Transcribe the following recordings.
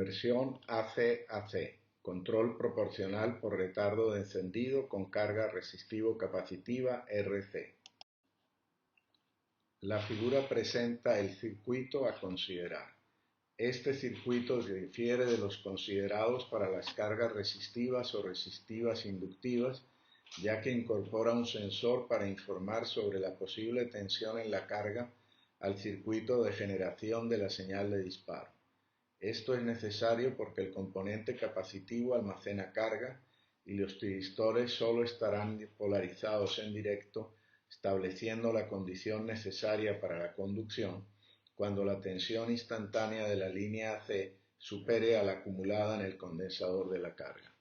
Conversión AC-AC, control proporcional por retardo de encendido con carga resistivo-capacitiva RC. La figura presenta el circuito a considerar. Este circuito difiere de los considerados para las cargas resistivas o resistivas inductivas, ya que incorpora un sensor para informar sobre la posible tensión en la carga al circuito de generación de la señal de disparo. Esto es necesario porque el componente capacitivo almacena carga y los tiristores solo estarán polarizados en directo, estableciendo la condición necesaria para la conducción cuando la tensión instantánea de la línea AC supere a la acumulada en el condensador de la carga.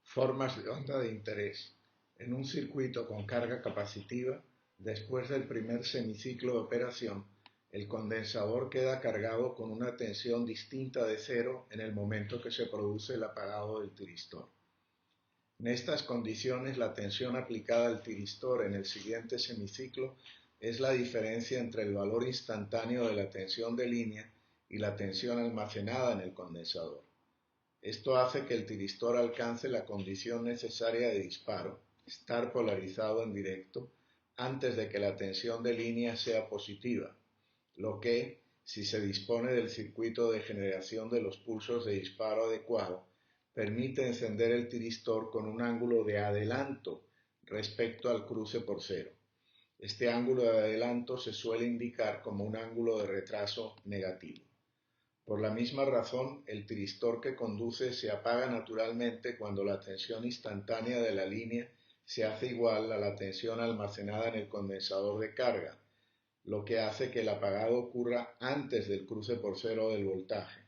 Formas de onda de interés. En un circuito con carga capacitiva, después del primer semiciclo de operación, el condensador queda cargado con una tensión distinta de cero en el momento que se produce el apagado del tiristor. En estas condiciones, la tensión aplicada al tiristor en el siguiente semiciclo es la diferencia entre el valor instantáneo de la tensión de línea y la tensión almacenada en el condensador. Esto hace que el tiristor alcance la condición necesaria de disparo, estar polarizado en directo, antes de que la tensión de línea sea positiva, lo que, si se dispone del circuito de generación de los pulsos de disparo adecuado, permite encender el tiristor con un ángulo de adelanto respecto al cruce por cero. Este ángulo de adelanto se suele indicar como un ángulo de retraso negativo. Por la misma razón, el tiristor que conduce se apaga naturalmente cuando la tensión instantánea de la línea se hace igual a la tensión almacenada en el condensador de carga, lo que hace que el apagado ocurra antes del cruce por cero del voltaje,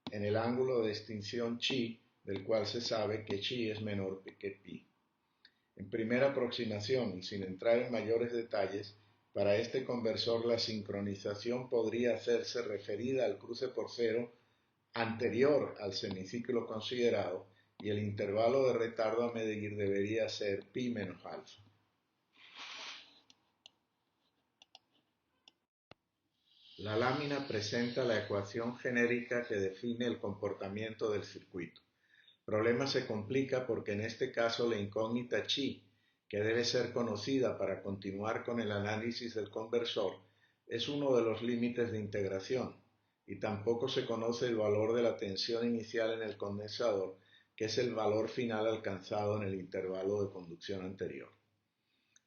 en el ángulo de extinción chi, del cual se sabe que chi es menor que pi. En primera aproximación, y sin entrar en mayores detalles, para este conversor la sincronización podría hacerse referida al cruce por cero anterior al semiciclo considerado y el intervalo de retardo a medir debería ser pi menos alfa. La lámina presenta la ecuación genérica que define el comportamiento del circuito. El problema se complica porque en este caso la incógnita chi, que debe ser conocida para continuar con el análisis del conversor, es uno de los límites de integración, y tampoco se conoce el valor de la tensión inicial en el condensador, que es el valor final alcanzado en el intervalo de conducción anterior.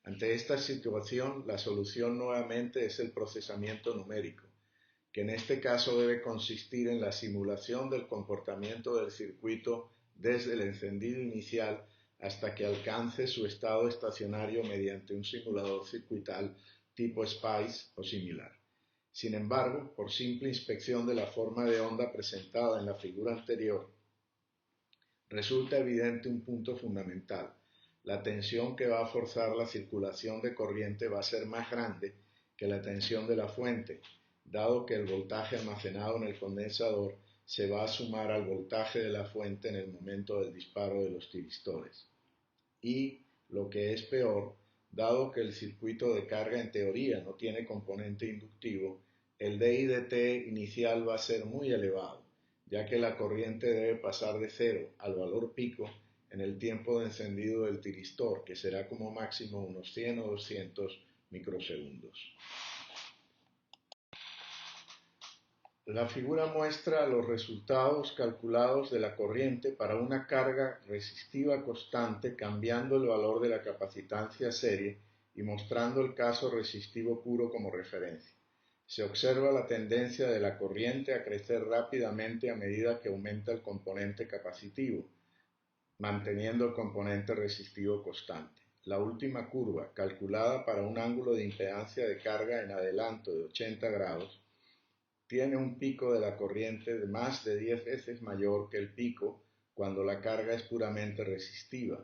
Ante esta situación, la solución nuevamente es el procesamiento numérico, que en este caso debe consistir en la simulación del comportamiento del circuito desde el encendido inicial hasta que alcance su estado estacionario mediante un simulador circuital tipo SPICE o similar. Sin embargo, por simple inspección de la forma de onda presentada en la figura anterior, resulta evidente un punto fundamental. La tensión que va a forzar la circulación de corriente va a ser más grande que la tensión de la fuente, dado que el voltaje almacenado en el condensador se va a sumar al voltaje de la fuente en el momento del disparo de los tiristores. Y, lo que es peor, dado que el circuito de carga en teoría no tiene componente inductivo, el DI/dt inicial va a ser muy elevado, ya que la corriente debe pasar de 0 al valor pico en el tiempo de encendido del tiristor, que será como máximo unos 100 o 200 microsegundos. La figura muestra los resultados calculados de la corriente para una carga resistiva constante cambiando el valor de la capacitancia serie y mostrando el caso resistivo puro como referencia. Se observa la tendencia de la corriente a crecer rápidamente a medida que aumenta el componente capacitivo, manteniendo el componente resistivo constante. La última curva, calculada para un ángulo de impedancia de carga en adelanto de 80 grados, tiene un pico de la corriente de más de 10 veces mayor que el pico cuando la carga es puramente resistiva,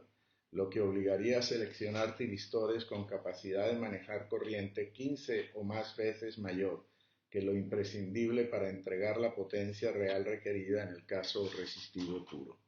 lo que obligaría a seleccionar tiristores con capacidad de manejar corriente 15 o más veces mayor que lo imprescindible para entregar la potencia real requerida en el caso resistivo puro.